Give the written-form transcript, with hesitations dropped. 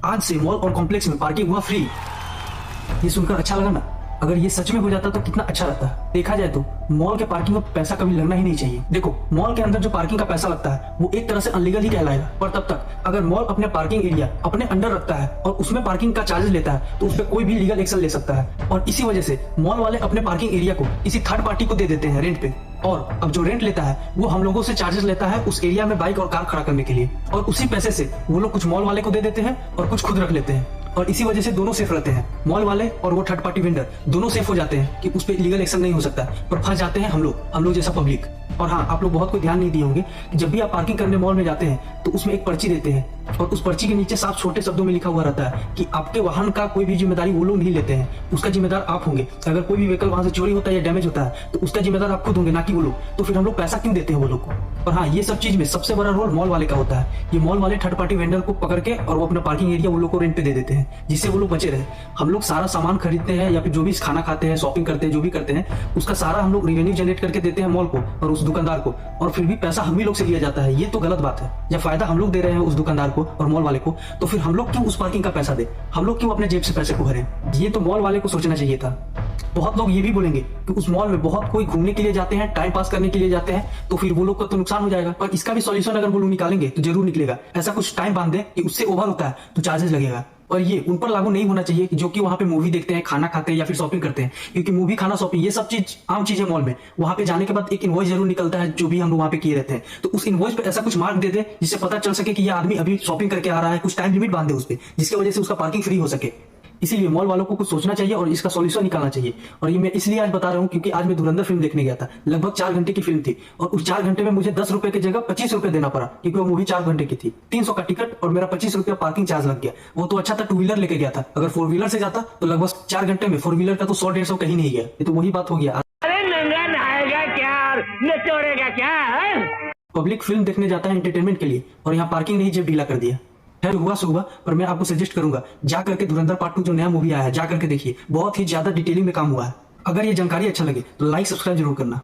आज से मॉल और कॉम्प्लेक्स में पार्किंग हुआ फ्री। ये सुनकर अच्छा लगा ना? अगर ये सच में हो जाता तो कितना अच्छा रहता है। देखा जाए तो मॉल के पार्किंग में पैसा कभी लगना ही नहीं चाहिए। देखो, मॉल के अंदर जो पार्किंग का पैसा लगता है वो एक तरह से अनलीगल ही कहलाएगा, पर तब तक अगर मॉल अपने पार्किंग एरिया अपने अंडर रखता है और उसमें पार्किंग का चार्जेस लेता है तो उस पर कोई भी लीगल एक्शन ले सकता है। और इसी वजह से मॉल वाले अपने पार्किंग एरिया को किसी थर्ड पार्टी को दे देते हैं रेंट पे, और अब जो रेंट लेता है वो हम लोगों से चार्जेस लेता है उस एरिया में बाइक और कार खड़ा करने के लिए, और उसी पैसे से वो लोग कुछ मॉल वाले को दे देते हैं और कुछ खुद रख लेते हैं। और इसी वजह से दोनों सेफ रहते हैं, मॉल वाले और वो थर्ड पार्टी वेंडर दोनों सेफ हो जाते हैं कि उस पर लीगल एक्शन नहीं हो सकता, पर फंस जाते हैं हम लोग जैसा पब्लिक। और हाँ, आप लोग बहुत कोई ध्यान नहीं दिए होंगे कि जब भी आप पार्किंग करने मॉल में जाते हैं तो उसमें एक पर्ची देते हैं, और उस पर्ची के नीचे साफ छोटे शब्दों में लिखा हुआ रहता है कि आपके वाहन का कोई भी जिम्मेदारी वो लोग नहीं लेते हैं, उसका जिम्मेदार आप होंगे। अगर कोई भी व्हीकल वहां से चोरी होता है या डैमेज होता है तो उसका जिम्मेदार आप खुद होंगे, ना कि वो लोग। तो फिर हम लोग पैसा क्यों देते हैं वो लोग को? और हाँ, ये सब चीज में सबसे बड़ा रोल मॉल वाले का होता है। ये मॉल वाले थर्ड पार्टी वेंडर को पकड़ के और वो अपना पार्किंग एरिया वो लोग को रेंट पे दे देते हैं, जिससे वो लोग बचे रहे। हम लोग सारा सामान खरीदते हैं या फिर जो भी खाना खाते हैं, शॉपिंग करते हैं, जो भी करते हैं, उसका सारा हम लोग रेवेन्यू जनरेट करके देते हैं मॉल को और उस दुकानदार को, और फिर भी पैसा हम ही लोग से लिया जाता है। ये तो गलत बात है। जब फायदा हम लोग दे रहे हैं उस दुकानदार को और मॉल वाले को, तो फिर हम लोग क्यों उस पार्किंग का पैसा दे? हम लोग क्यों अपने जेब से पैसे को भरें? ये तो मॉल वाले को सोचना चाहिए था। बहुत लोग ये भी बोलेंगे कि उस मॉल में बहुत कोई घूमने के लिए जाते हैं, टाइम पास करने के लिए जाते हैं, तो फिर वो लोग का तो नुकसान हो जाएगा। पर इसका भी सॉल्यूशन अगर वो लोग निकालेंगे तो जरूर निकलेगा। ऐसा कुछ टाइम बांध दे कि उससे ओवर होता है तो चार्जेस लगेगा। और ये उन पर लागू नहीं होना चाहिए जो कि वहां पे मूवी देखते हैं, खाना खाते हैं या फिर शॉपिंग करते हैं, क्योंकि मूवी, खाना, शॉपिंग ये सब चीज आम चीज है मॉल में। वहां पे जाने के बाद एक इनवॉइस जरूर निकलता है जो भी हम लोग वहां पे किए रहते हैं, तो उस इनवॉइस पे ऐसा कुछ मार्क दे दे जिससे पता चल सके कि ये आदमी अभी शॉपिंग करके आ रहा है। कुछ टाइम लिमिट बांध दे उस पर, जिसकी वजह से उसका पार्किंग फ्री हो सके। इसीलिए मॉल वालों को कुछ सोचना चाहिए और इसका सॉल्यूशन निकालना चाहिए। और ये मैं इसलिए आज बता रहा हूँ क्योंकि आज मैं धुरंधर फिल्म देखने गया था। लगभग 4 घंटे की फिल्म थी और उस 4 घंटे में मुझे 10 रुपए की जगह 25 रुपए देना पड़ा, क्योंकि वो मूवी 4 घंटे की थी। 300 का टिकट और मेरा 25 रुपया पार्किंग चार्ज लग गया। वो तो अच्छा था 2 व्हीलर लेके गया था, अगर 4 व्हीलर से जाता तो लगभग 4 घंटे में 4 व्हीलर का तो 100-150 कहीं नहीं गया। ये तो वही बात हो गया। अरे नंगा नहाएगा क्या, नचोड़ेगा क्या? पब्लिक फिल्म देखने जाता है एंटरटेनमेंट के लिए, और यहाँ पार्किंग नहीं जेब ढीला कर दिया। खैर, हुआ सो हुआ, पर मैं आपको सजेस्ट करूंगा जा करके धुरंधर पार्ट 2 जो नया मूवी आया है जा करके देखिए। बहुत ही ज्यादा डिटेलिंग में काम हुआ है। अगर ये जानकारी अच्छा लगे तो लाइक सब्सक्राइब जरूर करना।